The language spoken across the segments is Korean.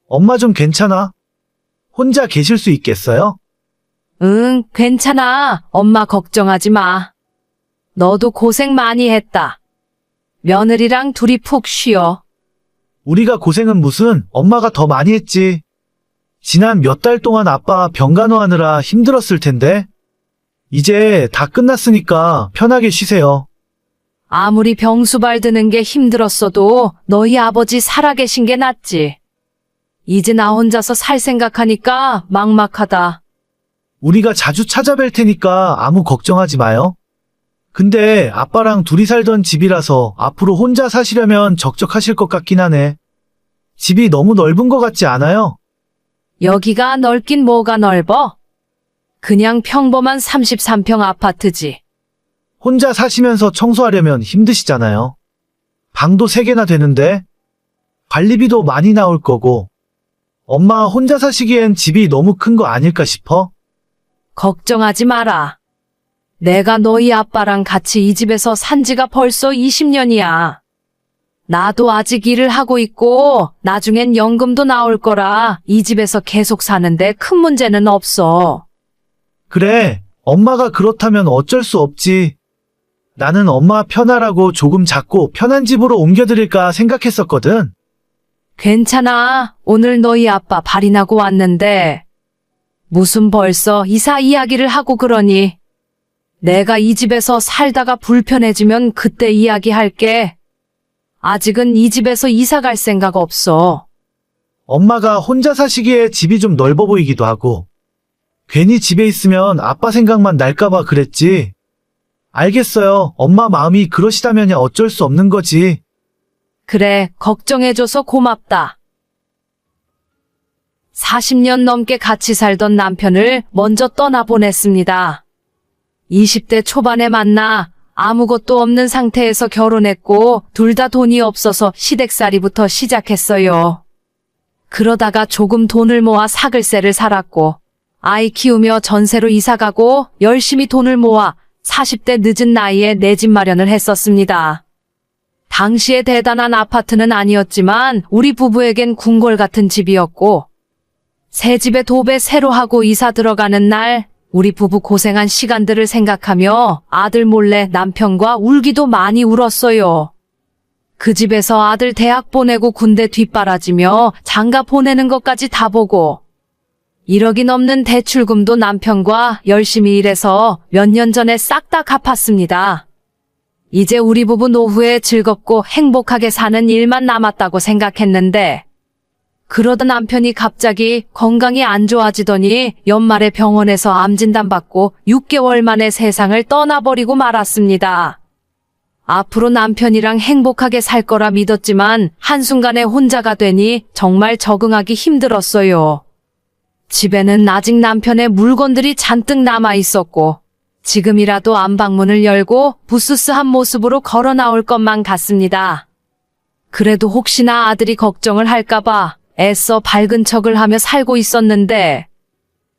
엄마 좀 괜찮아? 혼자 계실 수 있겠어요? 응, 괜찮아. 엄마 걱정하지 마. 너도 고생 많이 했다. 며느리랑 둘이 푹 쉬어. 우리가 고생은 무슨, 엄마가 더 많이 했지. 지난 몇 달 동안 아빠 병간호하느라 힘들었을 텐데. 이제 다 끝났으니까 편하게 쉬세요. 아무리 병수발 드는 게 힘들었어도 너희 아버지 살아계신 게 낫지. 이제 나 혼자서 살 생각하니까 막막하다. 우리가 자주 찾아뵐 테니까 아무 걱정하지 마요. 근데 아빠랑 둘이 살던 집이라서 앞으로 혼자 사시려면 적적하실 것 같긴 하네. 집이 너무 넓은 것 같지 않아요? 여기가 넓긴 뭐가 넓어? 그냥 평범한 33평 아파트지. 혼자 사시면서 청소하려면 힘드시잖아요. 방도 3개나 되는데 관리비도 많이 나올 거고 엄마 혼자 사시기엔 집이 너무 큰 거 아닐까 싶어? 걱정하지 마라. 내가 너희 아빠랑 같이 이 집에서 산 지가 벌써 20년이야. 나도 아직 일을 하고 있고 나중엔 연금도 나올 거라 이 집에서 계속 사는데 큰 문제는 없어. 그래, 엄마가 그렇다면 어쩔 수 없지. 나는 엄마 편하라고 조금 작고 편한 집으로 옮겨드릴까 생각했었거든. 괜찮아. 오늘 너희 아빠 발인하고 왔는데 무슨 벌써 이사 이야기를 하고 그러니. 내가 이 집에서 살다가 불편해지면 그때 이야기할게. 아직은 이 집에서 이사 갈 생각 없어. 엄마가 혼자 사시기에 집이 좀 넓어 보이기도 하고 괜히 집에 있으면 아빠 생각만 날까봐 그랬지. 알겠어요. 엄마 마음이 그러시다면 어쩔 수 없는 거지. 그래, 걱정해줘서 고맙다. 40년 넘게 같이 살던 남편을 먼저 떠나보냈습니다. 20대 초반에 만나 아무것도 없는 상태에서 결혼했고 둘 다 돈이 없어서 시댁살이부터 시작했어요. 그러다가 조금 돈을 모아 사글세를 살았고 아이 키우며 전세로 이사가고 열심히 돈을 모아 40대 늦은 나이에 내 집 마련을 했었습니다. 당시에 대단한 아파트는 아니었지만 우리 부부에겐 궁궐 같은 집이었고 새 집에 도배 새로 하고 이사 들어가는 날 우리 부부 고생한 시간들을 생각하며 아들 몰래 남편과 울기도 많이 울었어요. 그 집에서 아들 대학 보내고 군대 뒷바라지며 장가 보내는 것까지 다 보고 1억이 넘는 대출금도 남편과 열심히 일해서 몇 년 전에 싹 다 갚았습니다. 이제 우리 부부 노후에 즐겁고 행복하게 사는 일만 남았다고 생각했는데 그러다 남편이 갑자기 건강이 안 좋아지더니 연말에 병원에서 암 진단받고 6개월 만에 세상을 떠나버리고 말았습니다. 앞으로 남편이랑 행복하게 살 거라 믿었지만 한순간에 혼자가 되니 정말 적응하기 힘들었어요. 집에는 아직 남편의 물건들이 잔뜩 남아 있었고 지금이라도 안방문을 열고 부스스한 모습으로 걸어 나올 것만 같습니다. 그래도 혹시나 아들이 걱정을 할까봐 애써 밝은 척을 하며 살고 있었는데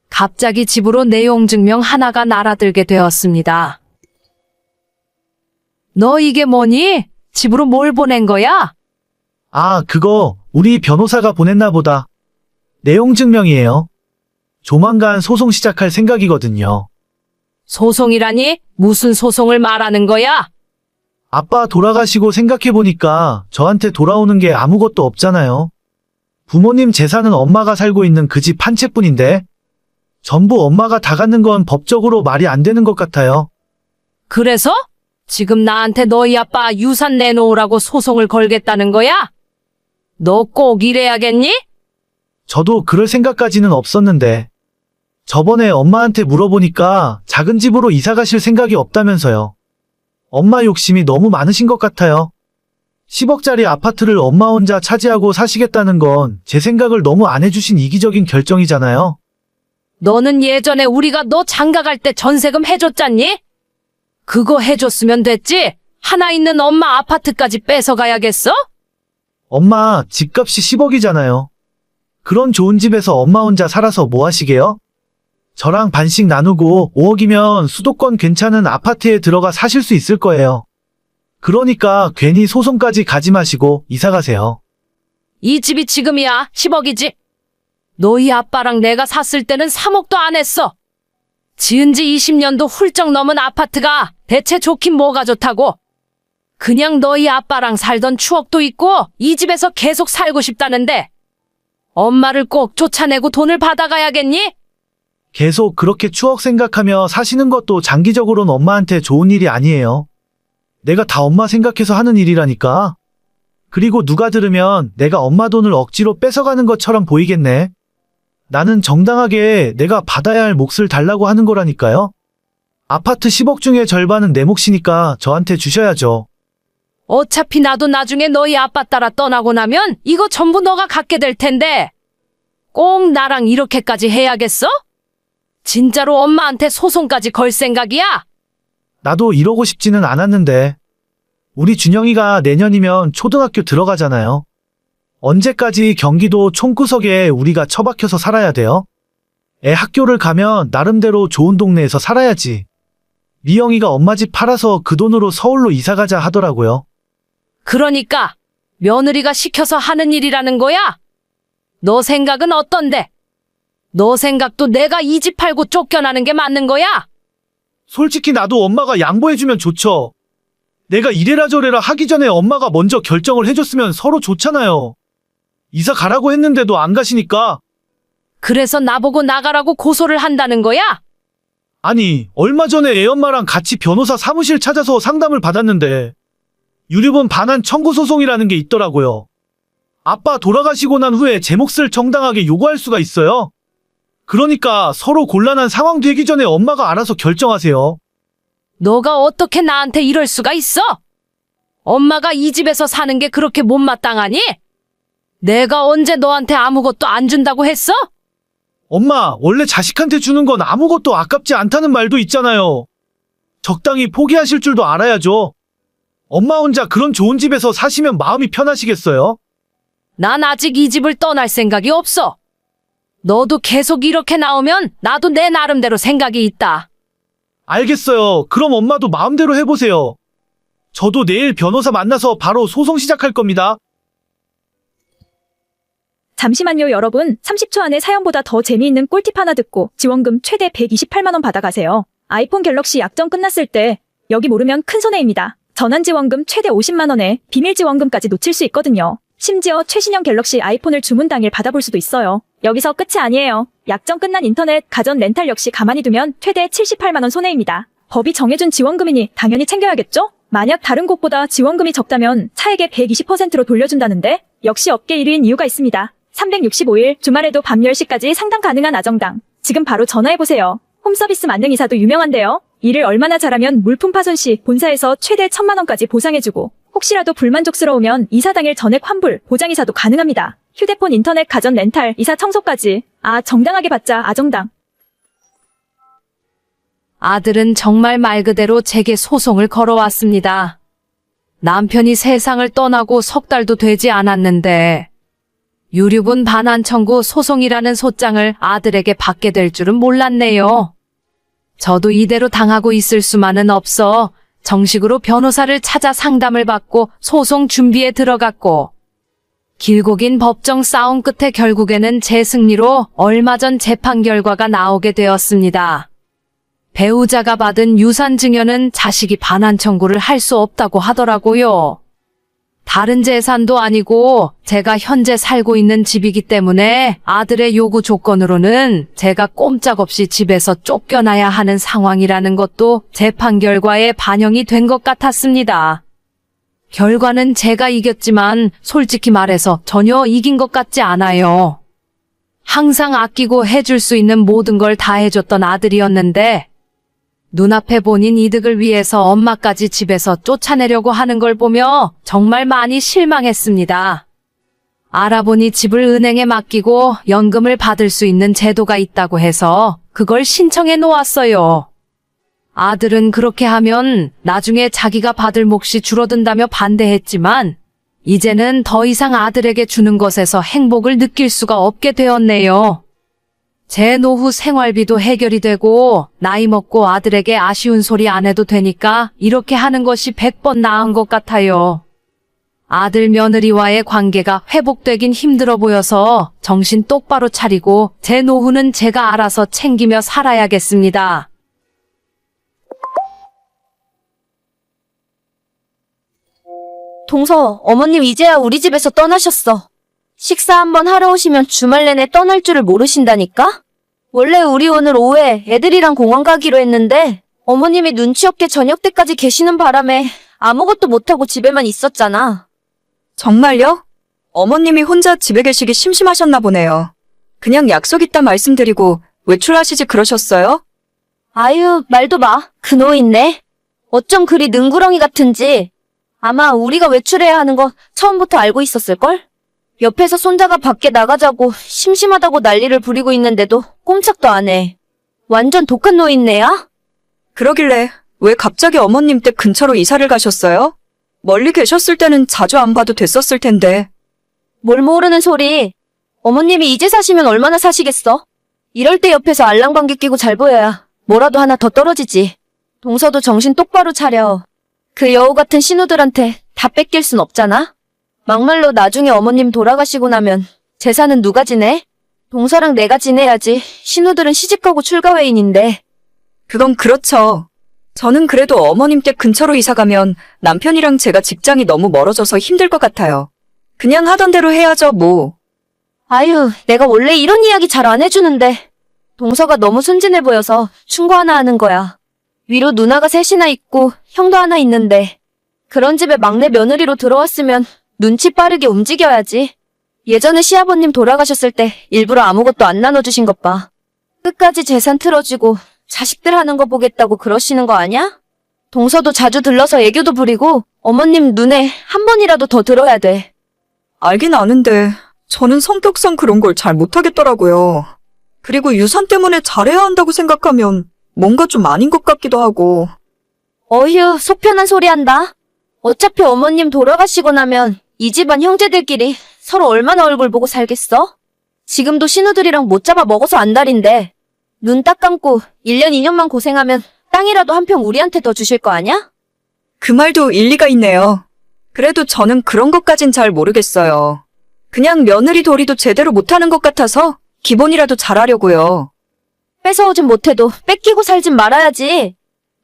갑자기 집으로 내용증명 하나가 날아들게 되었습니다. 너 이게 뭐니? 집으로 뭘 보낸 거야? 아, 그거 우리 변호사가 보냈나 보다. 내용증명이에요. 조만간 소송 시작할 생각이거든요. 소송이라니? 무슨 소송을 말하는 거야? 아빠 돌아가시고 생각해보니까 저한테 돌아오는 게 아무것도 없잖아요. 부모님 재산은 엄마가 살고 있는 그 집 한 채뿐인데 전부 엄마가 다 갖는 건 법적으로 말이 안 되는 것 같아요. 그래서? 지금 나한테 너희 아빠 유산 내놓으라고 소송을 걸겠다는 거야? 너 꼭 이래야겠니? 저도 그럴 생각까지는 없었는데 저번에 엄마한테 물어보니까 작은 집으로 이사 가실 생각이 없다면서요. 엄마 욕심이 너무 많으신 것 같아요. 10억짜리 아파트를 엄마 혼자 차지하고 사시겠다는 건 제 생각을 너무 안 해주신 이기적인 결정이잖아요. 너는 예전에 우리가 너 장가갈 때 전세금 해줬잖니? 그거 해줬으면 됐지? 하나 있는 엄마 아파트까지 뺏어가야겠어? 엄마 집값이 10억이잖아요. 그런 좋은 집에서 엄마 혼자 살아서 뭐 하시게요? 저랑 반씩 나누고 5억이면 수도권 괜찮은 아파트에 들어가 사실 수 있을 거예요. 그러니까 괜히 소송까지 가지 마시고 이사 가세요. 이 집이 지금이야 10억이지. 너희 아빠랑 내가 샀을 때는 3억도 안 했어. 지은 지 20년도 훌쩍 넘은 아파트가 대체 좋긴 뭐가 좋다고. 그냥 너희 아빠랑 살던 추억도 있고 이 집에서 계속 살고 싶다는데 엄마를 꼭 쫓아내고 돈을 받아가야겠니? 계속 그렇게 추억 생각하며 사시는 것도 장기적으로는 엄마한테 좋은 일이 아니에요. 내가 다 엄마 생각해서 하는 일이라니까. 그리고 누가 들으면 내가 엄마 돈을 억지로 뺏어가는 것처럼 보이겠네. 나는 정당하게 내가 받아야 할 몫을 달라고 하는 거라니까요. 아파트 10억 중에 절반은 내 몫이니까 저한테 주셔야죠. 어차피 나도 나중에 너희 아빠 따라 떠나고 나면 이거 전부 너가 갖게 될 텐데 꼭 나랑 이렇게까지 해야겠어? 진짜로 엄마한테 소송까지 걸 생각이야? 나도 이러고 싶지는 않았는데. 우리 준영이가 내년이면 초등학교 들어가잖아요. 언제까지 경기도 총구석에 우리가 처박혀서 살아야 돼요? 애 학교를 가면 나름대로 좋은 동네에서 살아야지. 미영이가 엄마 집 팔아서 그 돈으로 서울로 이사 가자 하더라고요. 그러니까 며느리가 시켜서 하는 일이라는 거야? 너 생각은 어떤데? 너 생각도 내가 이 집 팔고 쫓겨나는 게 맞는 거야? 솔직히 나도 엄마가 양보해주면 좋죠. 내가 이래라 저래라 하기 전에 엄마가 먼저 결정을 해줬으면 서로 좋잖아요. 이사 가라고 했는데도 안 가시니까. 그래서 나보고 나가라고 고소를 한다는 거야? 아니, 얼마 전에 애엄마랑 같이 변호사 사무실 찾아서 상담을 받았는데 유류분 반환 청구 소송이라는 게 있더라고요. 아빠 돌아가시고 난 후에 제 몫을 정당하게 요구할 수가 있어요. 그러니까 서로 곤란한 상황 되기 전에 엄마가 알아서 결정하세요. 너가 어떻게 나한테 이럴 수가 있어? 엄마가 이 집에서 사는 게 그렇게 못마땅하니? 내가 언제 너한테 아무것도 안 준다고 했어? 엄마, 원래 자식한테 주는 건 아무것도 아깝지 않다는 말도 있잖아요. 적당히 포기하실 줄도 알아야죠. 엄마 혼자 그런 좋은 집에서 사시면 마음이 편하시겠어요? 난 아직 이 집을 떠날 생각이 없어. 너도 계속 이렇게 나오면 나도 내 나름대로 생각이 있다. 알겠어요. 그럼 엄마도 마음대로 해보세요. 저도 내일 변호사 만나서 바로 소송 시작할 겁니다. 잠시만요, 여러분. 30초 안에 사연보다 더 재미있는 꿀팁 하나 듣고 지원금 최대 128만 원 받아가세요. 아이폰 갤럭시 약정 끝났을 때 여기 모르면 큰 손해입니다. 전환 지원금 최대 50만 원에 비밀 지원금까지 놓칠 수 있거든요. 심지어 최신형 갤럭시 아이폰을 주문 당일 받아볼 수도 있어요. 여기서 끝이 아니에요. 약정 끝난 인터넷, 가전 렌탈 역시 가만히 두면 최대 78만 원 손해입니다. 법이 정해준 지원금이니 당연히 챙겨야겠죠? 만약 다른 곳보다 지원금이 적다면 차액의 120%로 돌려준다는데 역시 업계 1위인 이유가 있습니다. 365일 주말에도 밤 10시까지 상담 가능한 아정당. 지금 바로 전화해보세요. 홈서비스 만능이사도 유명한데요. 일을 얼마나 잘하면 물품 파손 시 본사에서 최대 1,000만 원까지 보상해주고 혹시라도 불만족스러우면 이사 당일 전액 환불, 보장이사도 가능합니다. 휴대폰, 인터넷, 가전 렌탈, 이사 청소까지. 정당하게 받자 아정당. 아들은 정말 말 그대로 제게 소송을 걸어왔습니다. 남편이 세상을 떠나고 석 달도 되지 않았는데 유류분 반환 청구 소송이라는 소장을 아들에게 받게 될 줄은 몰랐네요. 저도 이대로 당하고 있을 수만은 없어 정식으로 변호사를 찾아 상담을 받고 소송 준비에 들어갔고 길고 긴 법정 싸움 끝에 결국에는 제 승리로 얼마 전 재판 결과가 나오게 되었습니다. 배우자가 받은 유산 증여는 자식이 반환 청구를 할 수 없다고 하더라고요. 다른 재산도 아니고 제가 현재 살고 있는 집이기 때문에 아들의 요구 조건으로는 제가 꼼짝없이 집에서 쫓겨나야 하는 상황이라는 것도 재판 결과에 반영이 된 것 같았습니다. 결과는 제가 이겼지만 솔직히 말해서 전혀 이긴 것 같지 않아요. 항상 아끼고 해줄 수 있는 모든 걸 다 해줬던 아들이었는데 눈앞에 본인 이득을 위해서 엄마까지 집에서 쫓아내려고 하는 걸 보며 정말 많이 실망했습니다. 알아보니 집을 은행에 맡기고 연금을 받을 수 있는 제도가 있다고 해서 그걸 신청해 놓았어요. 아들은 그렇게 하면 나중에 자기가 받을 몫이 줄어든다며 반대했지만 이제는 더 이상 아들에게 주는 것에서 행복을 느낄 수가 없게 되었네요. 제 노후 생활비도 해결이 되고 나이 먹고 아들에게 아쉬운 소리 안 해도 되니까 이렇게 하는 것이 100번 나은 것 같아요. 아들 며느리와의 관계가 회복되긴 힘들어 보여서 정신 똑바로 차리고 제 노후는 제가 알아서 챙기며 살아야겠습니다. 동서, 어머님 이제야 우리 집에서 떠나셨어. 식사 한번 하러 오시면 주말 내내 떠날 줄을 모르신다니까? 원래 우리 오늘 오후에 애들이랑 공원 가기로 했는데 어머님이 눈치 없게 저녁 때까지 계시는 바람에 아무것도 못하고 집에만 있었잖아. 정말요? 어머님이 혼자 집에 계시기 심심하셨나 보네요. 그냥 약속 있다 말씀드리고 외출하시지 그러셨어요? 아유, 말도 마. 그 노인네. 어쩜 그리 능구렁이 같은지. 아마 우리가 외출해야 하는 거 처음부터 알고 있었을걸? 옆에서 손자가 밖에 나가자고 심심하다고 난리를 부리고 있는데도 꼼짝도 안 해. 완전 독한 노인네야? 그러길래 왜 갑자기 어머님 댁 근처로 이사를 가셨어요? 멀리 계셨을 때는 자주 안 봐도 됐었을 텐데. 뭘 모르는 소리. 어머님이 이제 사시면 얼마나 사시겠어? 이럴 때 옆에서 알랑방귀 끼고 잘 보여야 뭐라도 하나 더 떨어지지. 동서도 정신 똑바로 차려. 그 여우 같은 신우들한테 다 뺏길 순 없잖아? 막말로 나중에 어머님 돌아가시고 나면 재산은 누가 지내? 동서랑 내가 지내야지. 신우들은 시집가고 출가회인인데. 그건 그렇죠. 저는 그래도 어머님 댁 근처로 이사 가면 남편이랑 제가 직장이 너무 멀어져서 힘들 것 같아요. 그냥 하던 대로 해야죠, 뭐. 아유, 내가 원래 이런 이야기 잘 안 해주는데 동서가 너무 순진해 보여서 충고 하나 하는 거야. 위로 누나가 셋이나 있고 형도 하나 있는데 그런 집에 막내 며느리로 들어왔으면 눈치 빠르게 움직여야지. 예전에 시아버님 돌아가셨을 때 일부러 아무것도 안 나눠주신 것 봐. 끝까지 재산 틀어주고 자식들 하는 거 보겠다고 그러시는 거 아냐? 동서도 자주 들러서 애교도 부리고 어머님 눈에 한 번이라도 더 들어야 돼. 알긴 아는데 저는 성격상 그런 걸 잘 못하겠더라고요. 그리고 유산 때문에 잘해야 한다고 생각하면 뭔가 좀 아닌 것 같기도 하고. 어휴, 속 편한 소리 한다. 어차피 어머님 돌아가시고 나면 이 집안 형제들끼리 서로 얼마나 얼굴 보고 살겠어? 지금도 신우들이랑 못 잡아 먹어서 안달인데 눈 딱 감고 1년 2년만 고생하면 땅이라도 한 평 우리한테 더 주실 거 아냐? 그 말도 일리가 있네요. 그래도 저는 그런 것까진 잘 모르겠어요. 그냥 며느리 도리도 제대로 못하는 것 같아서 기본이라도 잘하려고요. 뺏어오진 못해도 뺏기고 살진 말아야지.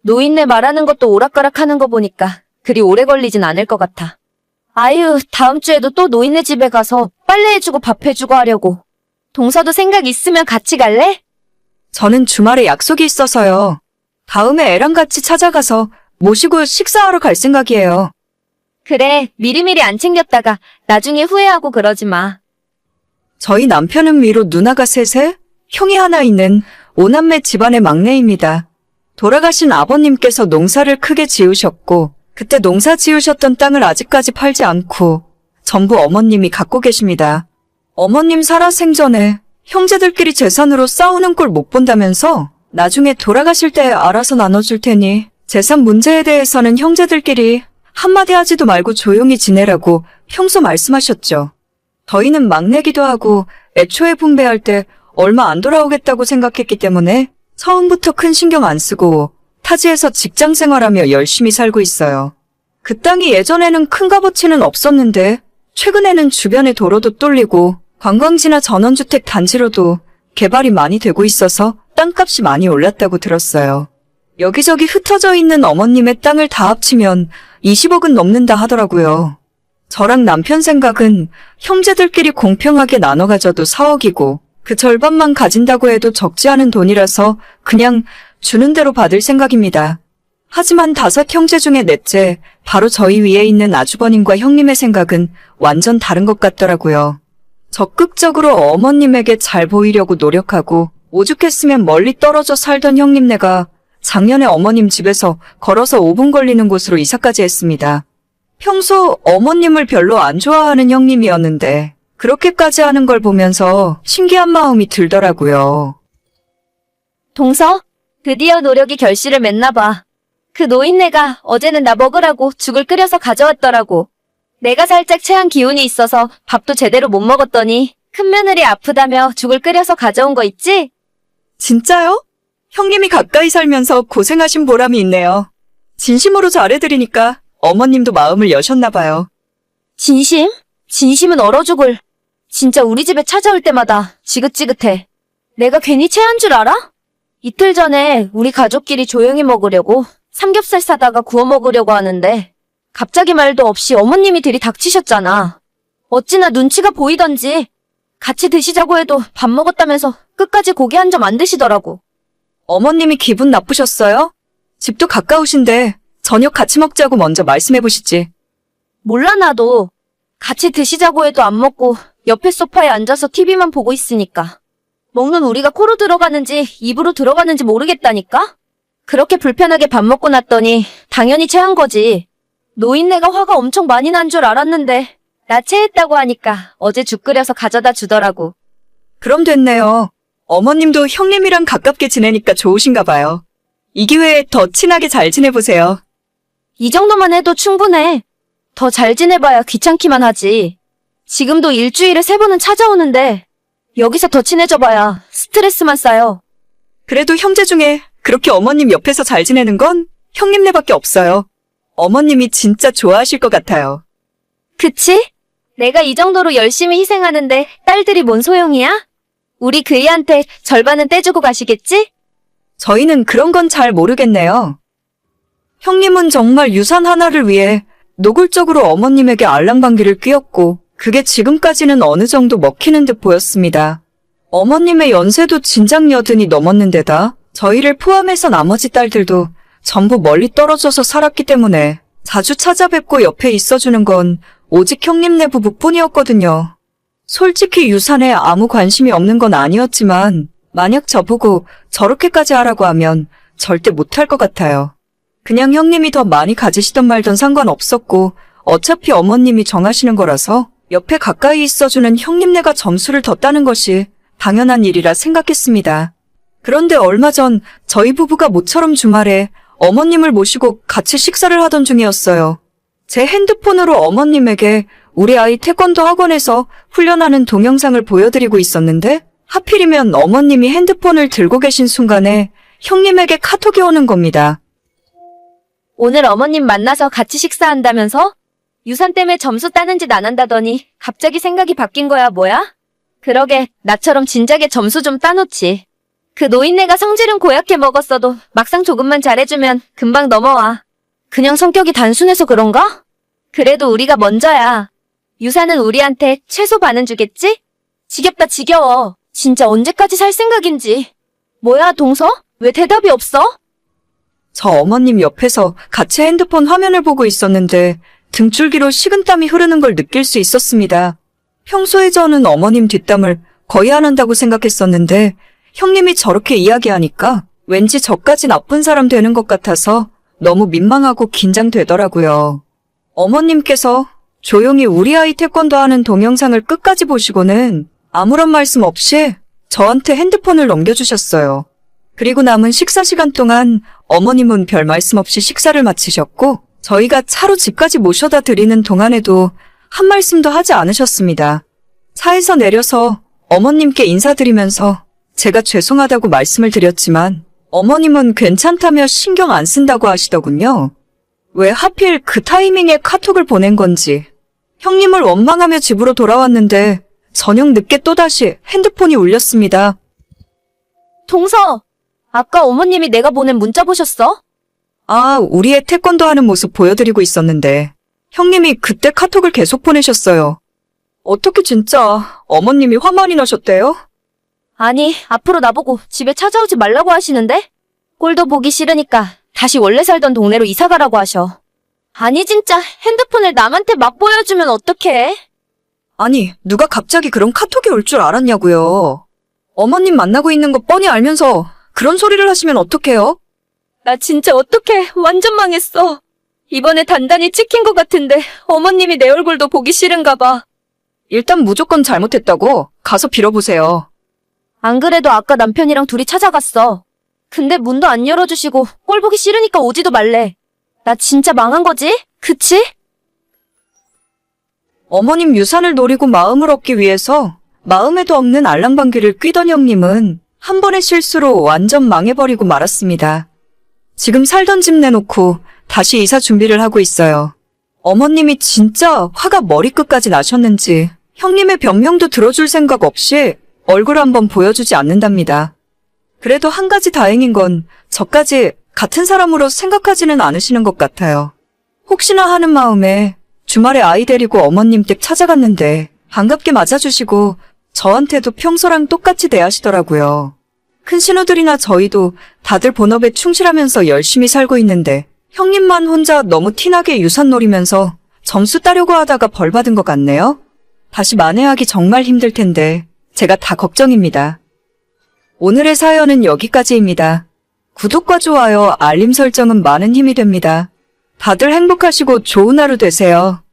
노인네 말하는 것도 오락가락 하는 거 보니까 그리 오래 걸리진 않을 것 같아. 아유, 다음 주에도 또 노인네 집에 가서 빨래해주고 밥해주고 하려고. 동서도 생각 있으면 같이 갈래? 저는 주말에 약속이 있어서요. 다음에 애랑 같이 찾아가서 모시고 식사하러 갈 생각이에요. 그래, 미리미리 안 챙겼다가 나중에 후회하고 그러지 마. 저희 남편은 위로 누나가 셋에 형이 하나 있는 5남매 집안의 막내입니다. 돌아가신 아버님께서 농사를 크게 지으셨고 그때 농사 지으셨던 땅을 아직까지 팔지 않고 전부 어머님이 갖고 계십니다. 어머님 살아생전에 형제들끼리 재산으로 싸우는 꼴 못 본다면서 나중에 돌아가실 때 알아서 나눠줄 테니 재산 문제에 대해서는 형제들끼리 한마디 하지도 말고 조용히 지내라고 평소 말씀하셨죠. 저희는 막내기도 하고 애초에 분배할 때 얼마 안 돌아오겠다고 생각했기 때문에 처음부터 큰 신경 안 쓰고 타지에서 직장 생활하며 열심히 살고 있어요. 그 땅이 예전에는 큰 값어치는 없었는데 최근에는 주변에 도로도 뚫리고 관광지나 전원주택 단지로도 개발이 많이 되고 있어서 땅값이 많이 올랐다고 들었어요. 여기저기 흩어져 있는 어머님의 땅을 다 합치면 20억은 넘는다 하더라고요. 저랑 남편 생각은 형제들끼리 공평하게 나눠 가져도 4억이고 그 절반만 가진다고 해도 적지 않은 돈이라서 그냥 주는 대로 받을 생각입니다. 하지만 5 형제 중에 넷째, 바로 저희 위에 있는 아주버님과 형님의 생각은 완전 다른 것 같더라고요. 적극적으로 어머님에게 잘 보이려고 노력하고 오죽했으면 멀리 떨어져 살던 형님네가 작년에 어머님 집에서 걸어서 5분 걸리는 곳으로 이사까지 했습니다. 평소 어머님을 별로 안 좋아하는 형님이었는데 그렇게까지 하는 걸 보면서 신기한 마음이 들더라고요. 동서, 드디어 노력이 결실을 맺나 봐. 그 노인네가 어제는 나 먹으라고 죽을 끓여서 가져왔더라고. 내가 살짝 체한 기운이 있어서 밥도 제대로 못 먹었더니 큰며느리 아프다며 죽을 끓여서 가져온 거 있지? 진짜요? 형님이 가까이 살면서 고생하신 보람이 있네요. 진심으로 잘해드리니까 어머님도 마음을 여셨나 봐요. 진심? 진심은 얼어 죽을. 진짜 우리 집에 찾아올 때마다 지긋지긋해. 내가 괜히 체한 줄 알아? 이틀 전에 우리 가족끼리 조용히 먹으려고 삼겹살 사다가 구워 먹으려고 하는데 갑자기 말도 없이 어머님이 들이닥치셨잖아. 어찌나 눈치가 보이던지 같이 드시자고 해도 밥 먹었다면서 끝까지 고기 한 점 안 드시더라고. 어머님이 기분 나쁘셨어요? 집도 가까우신데 저녁 같이 먹자고 먼저 말씀해 보시지. 몰라 나도. 같이 드시자고 해도 안 먹고 옆에 소파에 앉아서 TV만 보고 있으니까. 먹는 우리가 코로 들어가는지 입으로 들어가는지 모르겠다니까? 그렇게 불편하게 밥 먹고 났더니 당연히 체한 거지. 노인네가 화가 엄청 많이 난 줄 알았는데 나 체했다고 하니까 어제 죽 끓여서 가져다 주더라고. 그럼 됐네요. 어머님도 형님이랑 가깝게 지내니까 좋으신가 봐요. 이 기회에 더 친하게 잘 지내보세요. 이 정도만 해도 충분해. 더 잘 지내봐야 귀찮기만 하지. 지금도 일주일에 3번은 찾아오는데 여기서 더 친해져봐야 스트레스만 쌓여. 그래도 형제 중에 그렇게 어머님 옆에서 잘 지내는 건 형님네밖에 없어요. 어머님이 진짜 좋아하실 것 같아요. 그치? 내가 이 정도로 열심히 희생하는데 딸들이 뭔 소용이야? 우리 그이한테 절반은 떼주고 가시겠지? 저희는 그런 건 잘 모르겠네요. 형님은 정말 유산 하나를 위해 노골적으로 어머님에게 알랑방귀를 뀌었고 그게 지금까지는 어느 정도 먹히는 듯 보였습니다. 어머님의 연세도 진작 80이 넘었는데다 저희를 포함해서 나머지 딸들도 전부 멀리 떨어져서 살았기 때문에 자주 찾아뵙고 옆에 있어주는 건 오직 형님네 부부뿐이었거든요. 솔직히 유산에 아무 관심이 없는 건 아니었지만 만약 저보고 저렇게까지 하라고 하면 절대 못할 것 같아요. 그냥 형님이 더 많이 가지시던 말던 상관없었고 어차피 어머님이 정하시는 거라서 옆에 가까이 있어주는 형님네가 점수를 더 따는 것이 당연한 일이라 생각했습니다. 그런데 얼마 전 저희 부부가 모처럼 주말에 어머님을 모시고 같이 식사를 하던 중이었어요. 제 핸드폰으로 어머님에게 우리 아이 태권도 학원에서 훈련하는 동영상을 보여드리고 있었는데 하필이면 어머님이 핸드폰을 들고 계신 순간에 형님에게 카톡이 오는 겁니다. 오늘 어머님 만나서 같이 식사한다면서? 유산 때문에 점수 따는 짓 안 한다더니 갑자기 생각이 바뀐 거야 뭐야? 그러게 나처럼 진작에 점수 좀 따놓지. 그 노인네가 성질은 고약해 먹었어도 막상 조금만 잘해주면 금방 넘어와. 그냥 성격이 단순해서 그런가? 그래도 우리가 먼저야. 유산은 우리한테 최소 반은 주겠지? 지겹다 지겨워. 진짜 언제까지 살 생각인지. 뭐야 동서? 왜 대답이 없어? 저 어머님 옆에서 같이 핸드폰 화면을 보고 있었는데 등줄기로 식은땀이 흐르는 걸 느낄 수 있었습니다. 평소에 저는 어머님 뒷담을 거의 안 한다고 생각했었는데 형님이 저렇게 이야기하니까 왠지 저까지 나쁜 사람 되는 것 같아서 너무 민망하고 긴장되더라고요. 어머님께서 조용히 우리 아이 태권도 하는 동영상을 끝까지 보시고는 아무런 말씀 없이 저한테 핸드폰을 넘겨주셨어요. 그리고 남은 식사 시간 동안 어머님은 별 말씀 없이 식사를 마치셨고 저희가 차로 집까지 모셔다 드리는 동안에도 한 말씀도 하지 않으셨습니다. 차에서 내려서 어머님께 인사드리면서 제가 죄송하다고 말씀을 드렸지만 어머님은 괜찮다며 신경 안 쓴다고 하시더군요. 왜 하필 그 타이밍에 카톡을 보낸 건지. 형님을 원망하며 집으로 돌아왔는데 저녁 늦게 또다시 핸드폰이 울렸습니다. 동서! 아까 어머님이 내가 보낸 문자 보셨어? 아, 우리의 태권도 하는 모습 보여드리고 있었는데 형님이 그때 카톡을 계속 보내셨어요. 어떻게 진짜 어머님이 화 많이 나셨대요? 아니, 앞으로 나보고 집에 찾아오지 말라고 하시는데? 꼴도 보기 싫으니까 다시 원래 살던 동네로 이사가라고 하셔. 아니 진짜 핸드폰을 남한테 막 보여주면 어떡해? 아니, 누가 갑자기 그런 카톡이 올 줄 알았냐고요. 어머님 만나고 있는 거 뻔히 알면서 그런 소리를 하시면 어떡해요? 나 진짜 어떡해. 완전 망했어. 이번에 단단히 찍힌 것 같은데 어머님이 내 얼굴도 보기 싫은가 봐. 일단 무조건 잘못했다고 가서 빌어보세요. 안 그래도 아까 남편이랑 둘이 찾아갔어. 근데 문도 안 열어주시고 꼴 보기 싫으니까 오지도 말래. 나 진짜 망한 거지? 그치? 어머님 유산을 노리고 마음을 얻기 위해서 마음에도 없는 알랑방귀를 뀌던 형님은 한 번의 실수로 완전 망해버리고 말았습니다. 지금 살던 집 내놓고 다시 이사 준비를 하고 있어요. 어머님이 진짜 화가 머리끝까지 나셨는지 형님의 변명도 들어줄 생각 없이 얼굴 한번 보여주지 않는답니다. 그래도 한 가지 다행인 건 저까지 같은 사람으로 생각하지는 않으시는 것 같아요. 혹시나 하는 마음에 주말에 아이 데리고 어머님 댁 찾아갔는데 반갑게 맞아주시고 저한테도 평소랑 똑같이 대하시더라고요. 큰 신우들이나 저희도 다들 본업에 충실하면서 열심히 살고 있는데 형님만 혼자 너무 티나게 유산 노리면서 점수 따려고 하다가 벌 받은 것 같네요. 다시 만회하기 정말 힘들 텐데 제가 다 걱정입니다. 오늘의 사연은 여기까지입니다. 구독과 좋아요, 알림 설정은 많은 힘이 됩니다. 다들 행복하시고 좋은 하루 되세요.